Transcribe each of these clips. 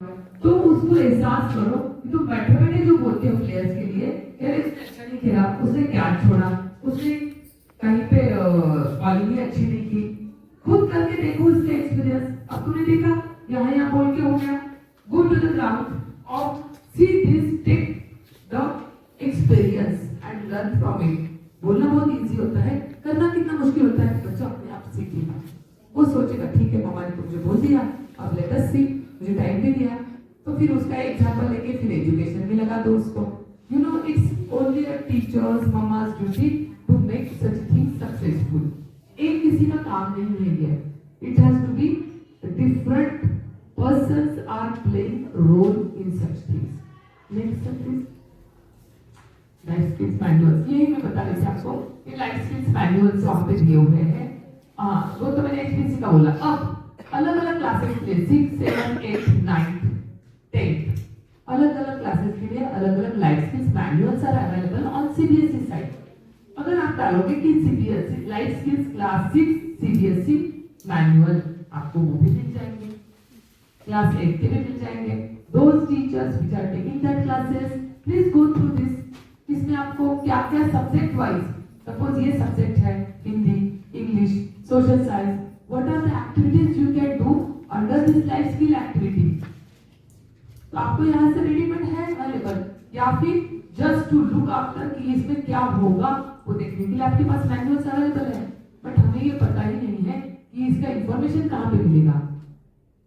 तो उसको एहसास करो कि तुम बैठे बैठे जो बोलते हो प्लेयर्स के लिए, यार इसने अच्छा नहीं खेला, उसने कैच छोड़ा, उसने कहीं पे बॉलिंग अच्छी नहीं की, खुद करके देखो उसका एक्सपीरियंस। अब तूने देखा यहाँ बोल के हो गया, गो टू द ग्राउंड और see this, take the experience and learn from it. बोलना बहुत इजी होता है, करना कितना मुश्किल होता है, बच्चा अपने आप सीखेगा। वो सोचेगा ठीक है मम्मा ने तो मुझे बोल दिया, अब लेट अस सी, मुझे टाइम दे दिया, तो फिर उसका एग्जाम्पल लेके फिर एजुकेशन में लगा दो उसको। You know it's only a teacher's mamma's duty to make such things successful. एक किसी का काम नहीं है ये, it has to be different persons are playing role in such things. Next please, life skills manuals, यही मैं बता रही थी आपको, ये लाइफ स्किल्स मैनुअल्स वहां पे दिए हुए हैं। हाँ वो तो मैंने HPC का बोला। अब अलग अलग क्लासेस के लिए 6, 7, 8, 9, 10 अलग अलग क्लासेस के लिए अलग अलग life skills manuals are available on CBSE site. अगर आप डालोगे कि CBSE life skills class 6 CBSE manual, आपको वो भी मिल जाएंगे, क्लास 8 के भी मिल जाएंगे। Those teachers which are taking that classes please go through this. इसमें आपको क्या क्या सब्जेक्ट वाइज, सपोज ये सब्जेक्ट है Hindi, English, social science, what are the activities you can do under this life skill activity? तो आपको यहाँ से रेडीमेड है अवेलेबल, या फिर जस्ट टू लुक आफ्टर कि इसमें क्या होगा वो देखने के लिए आपके पास मैनुअल्स अवेलेबल है, बट हमें ये पता ही नहीं है कि इसका इंफॉर्मेशन कहाँ पे मिलेगा।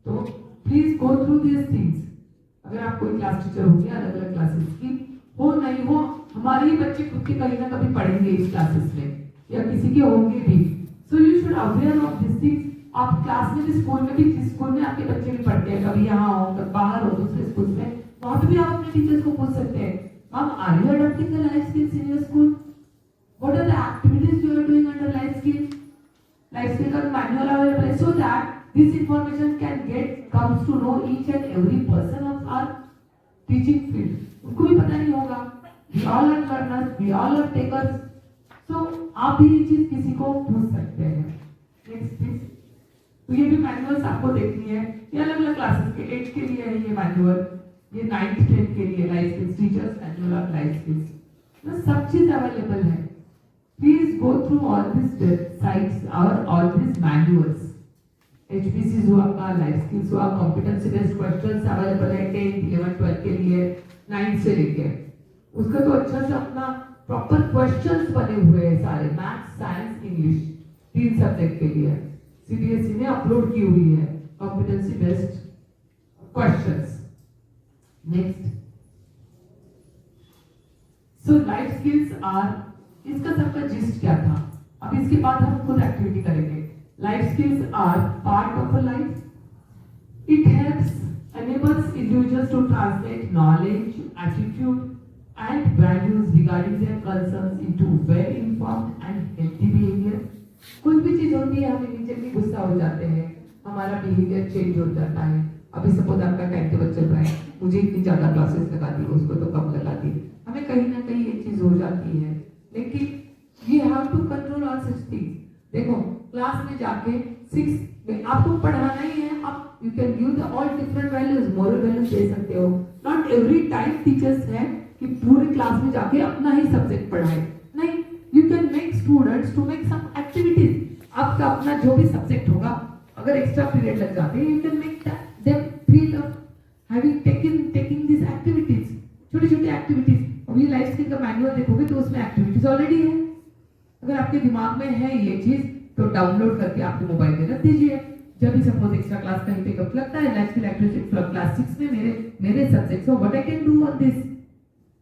तो please go through this things. अगर आप कोई क्लास टीचर होंगे अलग अलग क्लासेस की, हो नहीं हो हमारे ही बच्चे खुद के कहीं ना कभी पढ़ेंगे इस क्लासेस में, या किसी के होंगे भी। So you should aware of these things। आप क्लास में भी, स्कूल में भी, जिस स्कूल में आपके बच्चे भी पढ़ते हैं, कभी यहाँ हो कभी बाहर हो दूसरे स्कूल में, वहाँ पे भी आप अपने टीचर्स को पूछ सकते हैं, ma'am are you adopting the life skills in your school, what are the activities you are doing under life skill. Life skill का मैनुअल अवेलेबल है, so that this information can get comes to know each and every person of our teaching field. उनको भी पता नहीं होगा, we all are learners, we all are takers. तो आप भी ये चीज किसी को पूछ सकते हैं। Next please. तो ये भी मैनुअल्स आपको देखनी है, ये अलग अलग क्लासेस के, 8 के लिए है ये मैनुअल, ये 9th 10th के लिए life skills, teachers manual of life skills, तो सब चीज अवेलेबल है। Please go through all this sites और ऑल दिस मैनुअल्स। HPC जो आपका लाइफ स्किल्स हुआ, कॉम्पिटेंसी बेस्ड क्वेश्चंस अवेलेबल है 10th 11th 12th के लिए, 9th से लेके, उसका तो अच्छा से अपना प्रॉपर क्वेश्चंस बने हुए हैं सारे, मैथ्स, साइंस, इंग्लिश, 3 सब्जेक्ट के लिए CBSE ने अपलोड की हुई है competency based questions. Next, so life skills are, इसका सबका जिस्ट क्या था। अब इसके बाद हम खुद एक्टिविटी करेंगे। Life skills are part of a life, it helps enables individuals to translate knowledge, attitude and values regarding their concerns into well-informed and healthy behavior। कुछ भी चीज होती है हम इमीडिएटली गुस्सा हो जाते हैं, हमारा बिहेवियर चेंज हो जाता है। अभी सपोज आपका टाइम टेबल चल रहा है, मुझे इतनी ज्यादा क्लासेस लगा दी, उसको तो कम लगा दी, हमें कहीं ना कहीं ये चीज हो जाती है, लेकिन you have to control all such things. देखो क्लास में जाके 6 में आपको पढ़ाना ही है, आप you can give the all different values, moral values दे सकते हो। नॉट एवरी टाइम टीचर्स है कि पूरे क्लास में जाके अपना ही सब्जेक्ट पढ़ाए, नहीं, you can make students to make some activities. आपका अपना जो भी सब्जेक्ट होगा, अगर एक्स्ट्रा पीरियड लग जाते हैं, you can make them feel of having taking this activities, छोटी छोटी एक्टिविटीज। अब ये लाइफ स्किल का मैनुअल देखोगे तो उसमें एक्टिविटीज ऑलरेडी है। अगर आपके दिमाग में है ये चीज तो डाउनलोड करके आपके मोबाइल में रख दीजिए। जब भी सपोज एक्स्ट्रा क्लास कहीं पे कब लगता है, लाइफ स्किल एक्टिविटी क्लास 6 में मेरे सब्जेक्ट्स हो, what I can do on this,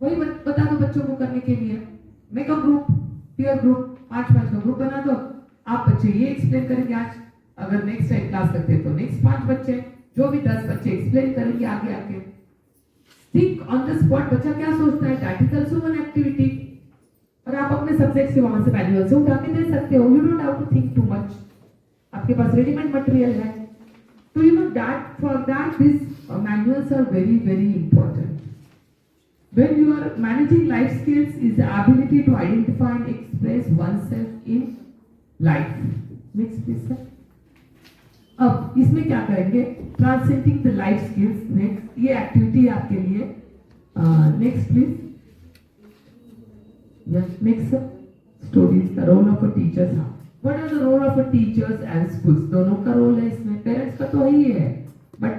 वही बता दो बच्चों को करने के लिए। Make a group, peer group, 5-5 का ग्रुप बना दो, आप बच्चे ये एक्सप्लेन करेंगे आज, अगर नेक्स्ट टाइम क्लास लगते हैं तो नेक्स्ट 5 बच्चे, जो भी 10 बच्चे एक्सप्लेन करेंगे आगे आके। थिंक ऑन द स्पॉट, बच्चा क्या सोचता है, that is also one activity. और आप अपने सब्जेक्ट से वहां से मैनुअल से उठा के दे सकते हो, you don't have to think too much, आपके पास रेडीमेड मटेरियल है। तो you know that for that this manuals are very very important. When you are managing life skills is the ability to identify and express oneself in life। Next please sir। अब इसमें क्या करेंगे, translating the life skills. Next, ये activity है आपके लिए। Next please. Next stories the role of a teachers. What are the role of a teachers and schools? दोनों का रोल है इसमें, पेरेंट्स का तो ही है, बट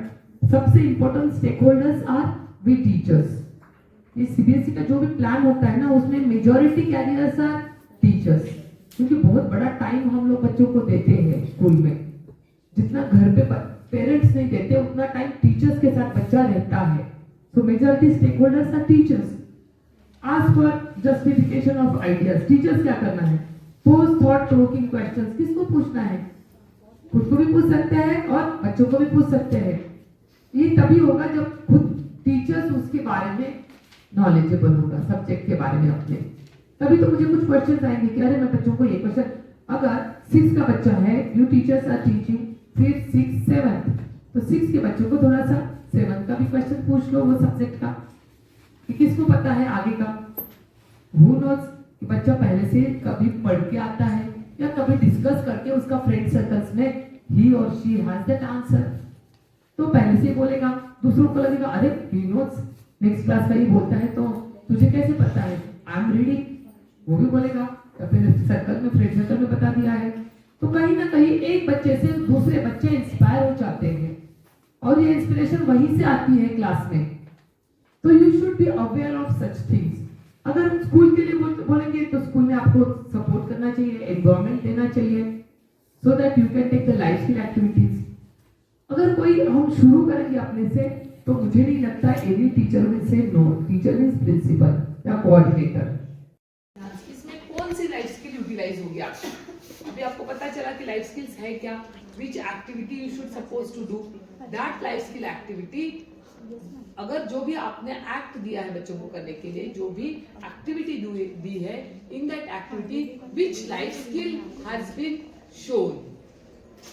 सबसे important stakeholders are we teachers. ये सीबीएसई का जो भी प्लान होता है ना, उसमें मेजॉरिटी कैरियर्स आर टीचर्स, क्योंकि बहुत बड़ा टाइम हम लोग बच्चों को देते हैं स्कूल में। जितना घर पे पेरेंट्स नहीं देते उतना टाइम टीचर्स के साथ बच्चा रहता है। So majority stakeholders are teachers. Ask for justification of ideas. Teachers क्या करना है? Pose thought provoking questions. किसको पूछना है? खुद को भी पूछ सकते हैं और बच्चों को भी पूछ सकते हैं। ये तभी होगा जब खुद टीचर्स उसके बारे में नॉलेजेबल होगा, सब्जेक्ट के बारे में अपने। तभी तो मुझे कुछ क्वेश्चन आएंगे कि अरे मैं बच्चों को ये क्वेश्चन, अगर 6 का बच्चा है, you teachers are teaching 5th 6th 7th, तो 6 के बच्चों को थोड़ा सा 7th का भी क्वेश्चन पूछ लो वो सब्जेक्ट का, कि किसको पता है आगे का। हु नोज कि बच्चा पहले से कभी पढ़ के आता है या कभी डिस्कस करके उसका फ्रेंड सर्कल्स में ही और शी हैज दैट आंसर, तो पहले से बोलेगा। दूसरों को लगेगा अरे ही नोज, नेक्स्ट क्लास का ही बोलता है तो तुझे कैसे पता है? आई एम रीडिंग, वो भी बोलेगा, या फिर सर्कल में, फ्रेंड सर्कल में बता दिया है। तो कहीं ना कहीं एक बच्चे से दूसरे बच्चे इंस्पायर हो जाते हैं और ये इंस्पिरेशन वहीं से आती है क्लास में। तो you should be aware of such things. अगर स्कूल के लिए बोलेंगे तो स्कूल में आपको सपोर्ट करना चाहिए, एनवायरमेंट देना चाहिए, so that you can take the life skill activities. अगर कोई हम शुरू करेंगे अपने से, तो मुझे नहीं लगता any teacher will say no. Teacher means principal या कोऑर्डिनेटर। इसमें कौन सी लाइफ स्किल यूटिलाइज होगी आपकी? अभी आपको पता चला कि लाइफ स्किल्स है क्या, which activity you should suppose to do that life skill activity. अगर जो भी आपने एक्ट दिया है बच्चों को करने के लिए, जो भी एक्टिविटी दी है, in that activity which life skill has been shown,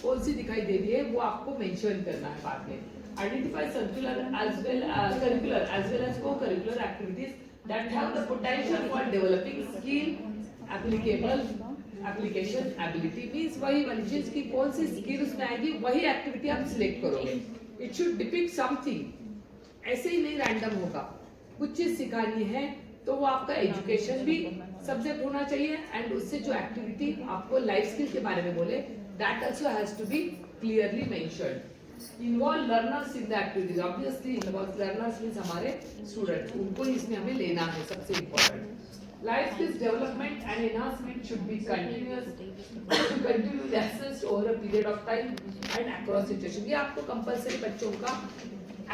कौन सी दिखाई दे रही है, वो आपको मेंशन करना है बाद में। Identify circular as well curricular as well as co-curricular activities that have the potential for developing skill applicable application ability. Means वही वाली चीज की कौन सी स्किल उसमें आएगी, वही एक्टिविटी आप सिलेक्ट करोगे। इट शुड डिपिक्ट समथिंग, ऐसे ही नहीं रैंडम होगा। कुछ चीज सिखानी है तो वो आपका एजुकेशन भी सब्जेक्ट होना चाहिए, एंड उससे जो एक्टिविटी आपको लाइफ स्किल के बारे में बोले, that also has to be clearly mentioned. Involve learners in the activities. Obviously involve learners means हमारे स्टूडेंट, उनको इसमें हमें लेना है सबसे important. Life skills development and enhancement should be continuous, continually assessed over a period of time and across situation. ये आपको compulsory बच्चों का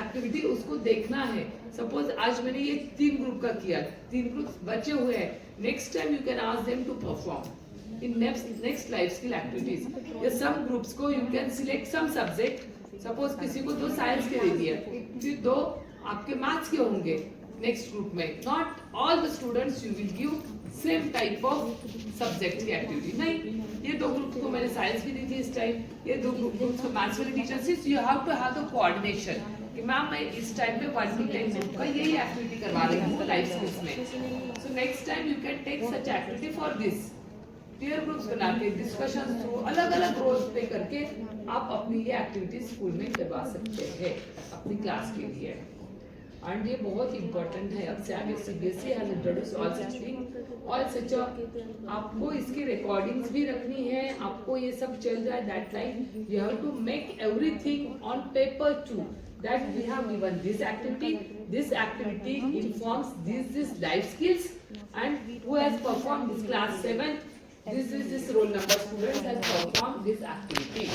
एक्टिविटी उसको देखना है। सपोज आज मैंने ये 3 ग्रुप का किया, 3 ग्रुप बचे हुए हैं, next time you can ask them to perform in next life skill activities. या सम ग्रुप्स को you can select some subject, suppose किसी को 2 साइंस के दे दिए, फिर 2 आपके मैथ्स के होंगे नेक्स्ट ग्रुप में। Not all the students you will give same type of subject की एक्टिविटी, नहीं। ये 2 ग्रुप को मैंने साइंस की दी थी इस टाइम, ये 2 ग्रुप को मैथ्स वाली teacher. You have to have the coordination कि मैम मैं इस टाइम पे 1 to 10 ग्रुप का यही एक्टिविटी करवा रही हूँ लाइफ स्किल्स में। So next time you can take such activity for this. Peer groups बना के डिस्कशन थ्रू अलग अलग रोल पे करके आप अपनी ये एक्टिविटी स्कूल में करवा सकते हैं अपनी क्लास के लिए। एंड ये बहुत इंपॉर्टेंट है। अब से आगे CBSE has introduce all such thing, all such. आपको इसकी रिकॉर्डिंग्स भी रखनी है, आपको ये सब चल रहा है that line. You have to make everything on paper too, that we have given this activity informs this life skills, and who has performed this class 7, this roll number student has performed this activity,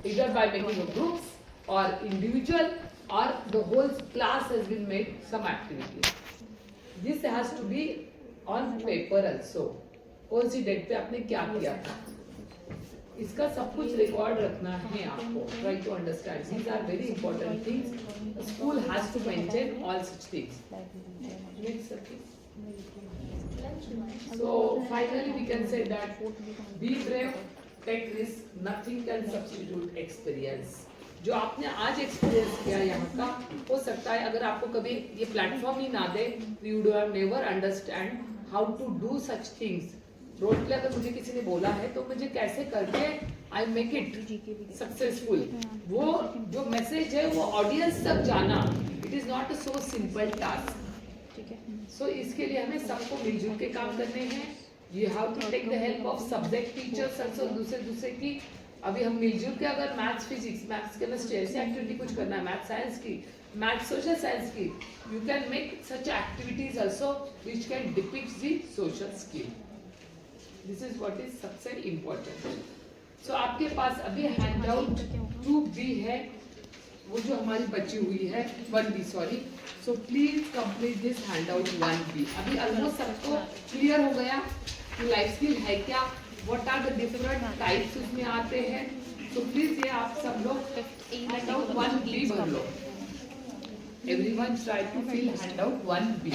either by making a groups or individual, or the whole class has been made some activity. This has to be on paper also, कौन सी date पे आपने क्या किया था, इसका सब कुछ record रखना है आपको। Try to understand, these are very important things. School has to maintain all such things. So finally we can say that be brave, take risk, nothing can substitute experience. जो आपने आज एक्सपीरियंस किया यहाँ का, हो सकता है अगर आपको कभी ये प्लेटफॉर्म ही ना दे, you would have never understand how to do such things. Road पे अगर मुझे किसी ने बोला है तो मुझे कैसे करके आई मेक इट सक्सेसफुल, वो जो मैसेज है वो ऑडियंस तक जाना, it is not a so simple task. ठीक है. सो इसके लिए हमें सबको मिलजुल के काम करने हैं. You have to take the help of subject teachers also. दूसरे की अभी हम मिलजुल के अगर मैथ्स फिजिक्स मैथ्स केमिस्ट्री ऐसी एक्टिविटी कुछ करना है, मैथ साइंस की, मैथ सोशल साइंस की, you can make such activities also which can depict the social skill. This is what is सबसे इम्पोर्टेंट. सो आपके पास अभी हैंड आउट 2B है, वो जो हमारी बची हुई है 1B sorry. So please complete this hand out 1B. अभी ऑलमोस्ट सबको क्लियर हो गया कि लाइफ स्किल है क्या, what are the different types उसमें आते हैं. तो प्लीज ये आप सब लोग हैंड आउट 1B भर लो. Everyone try to fill hand out 1B.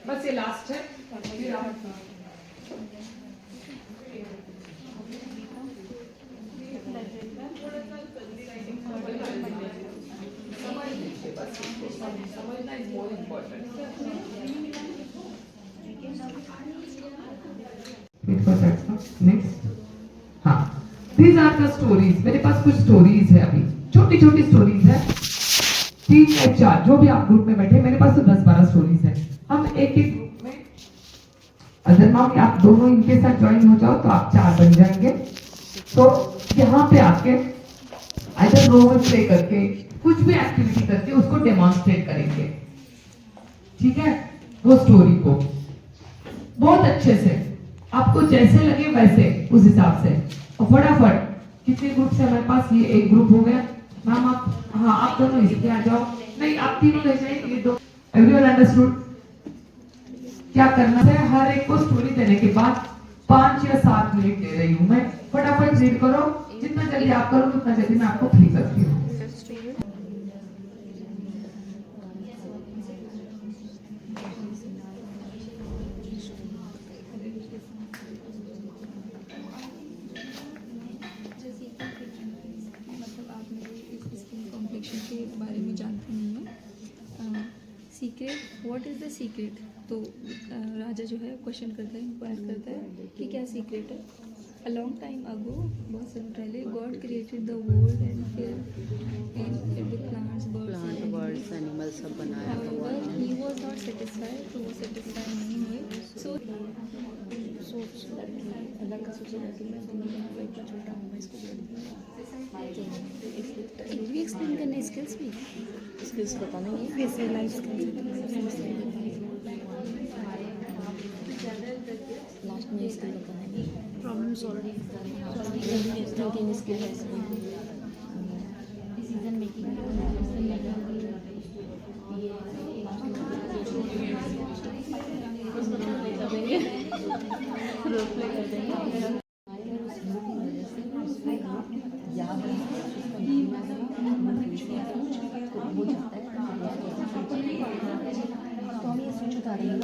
बस ये लास्ट है. फिर आप समझना इज मोर इम्पोर्टेंट. नेक्स्ट. हाँ, दीज आर द स्टोरीज. मेरे पास कुछ स्टोरीज है, अभी छोटी छोटी स्टोरीज है, 3 या 4 जो भी आप ग्रुप में बैठे. मेरे पास तो 10-12 स्टोरीज है. हम एक ग्रुप में, अगर मान आप दोनों इनके साथ ज्वाइन हो जाओ तो आप 4 बन जाएंगे. तो यहाँ पे आके आइदर रोल प्ले करके कुछ भी एक्टिविटी करके उसको डेमोन्स्ट्रेट करेंगे. ठीक है, वो स्टोरी को बहुत अच्छे से आपको जैसे लगे वैसे उस हिसाब से. और फटाफट कितने ग्रुप से हमारे पास, ये एक ग्रुप हो गया. मैम आप, हाँ आप दोनों इसके आ जाओ. नहीं आप तीनों ले जाइए, ये दो. एवरीवन अंडरस्टूड क्या करना है? हर एक को स्टोरी देने के बाद 5 या 7 मिनट दे रही हूँ मैं. फटाफट रीड करो. जितना जल्दी आप करो उतना जल्दी मैं आपको फ्री करती हूँ. के बारे में जानती नहीं है. Secret, what is the secret? तो राजा जो है क्वेश्चन करता है, इंक्वायर करता है कि क्या सीक्रेट है. अ लॉन्ग टाइम अगो, बहुत समय पहले, God created the world and फिर विद प्लांट्स, बर्ड्स, एनिमल्स सब बनाया. ही वाज नॉट सेटिस्फाइड, तो वो सेटिस्फाई नहीं हुए. सो लड़का सोचेगा कि मैं दुनिया में इतना छोटा हूँ, मैं इसको भी एक्सप्लेन करने स्किल्स भी, स्किल्स पता नहीं है. वैसे लाइफ स्किल्स लास्ट में स्किल पता है. प्रॉब्लम सॉल्विंग थिंकिंग स्किल है. Decision making. तो हम ये सोच उतार रहे हैं.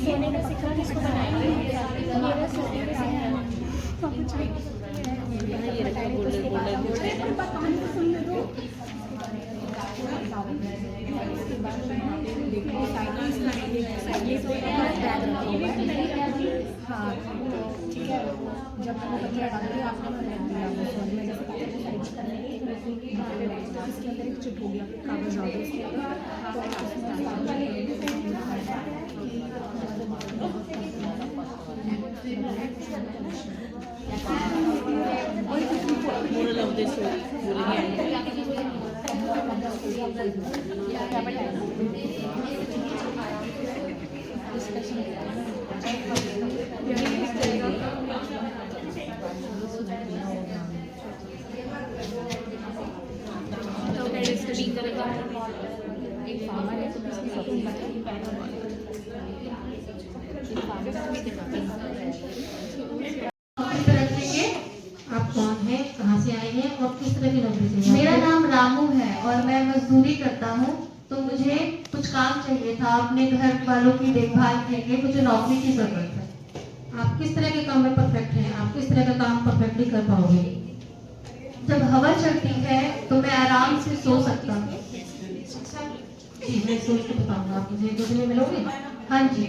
सोने का सिक्का किसको बनाएंगे? मेरा सोने का सिक्का कुछ भी ये रखा गोल्डन हाँ ठीक है. जब पत्थर डाल दिया आपने, इसके अंदर एक चिप हो गया, कागज डाल दो इसके मोरल ऑफ द स्टोरी बोलेंगे. एक फार्मर है, तो उसने सब आप कौन हैं, कहाँ से आए हैं और किस तरह की नौकरी से? मेरा नाम रामू है और मैं मजदूरी करता हूँ. तो मुझे कुछ काम चाहिए था, अपने घर वालों की देखभाल के लिए मुझे नौकरी की जरूरत है। आप किस तरह के काम में परफेक्ट हैं? आप किस तरह का काम परफेक्टली कर पाओगे? जब हवा चलती है तो मैं आराम से सो सकता हूँ। जी, मैं सोच के बताऊंगा। आप मुझे 2 दिन में मिलोगे? हाँ जी।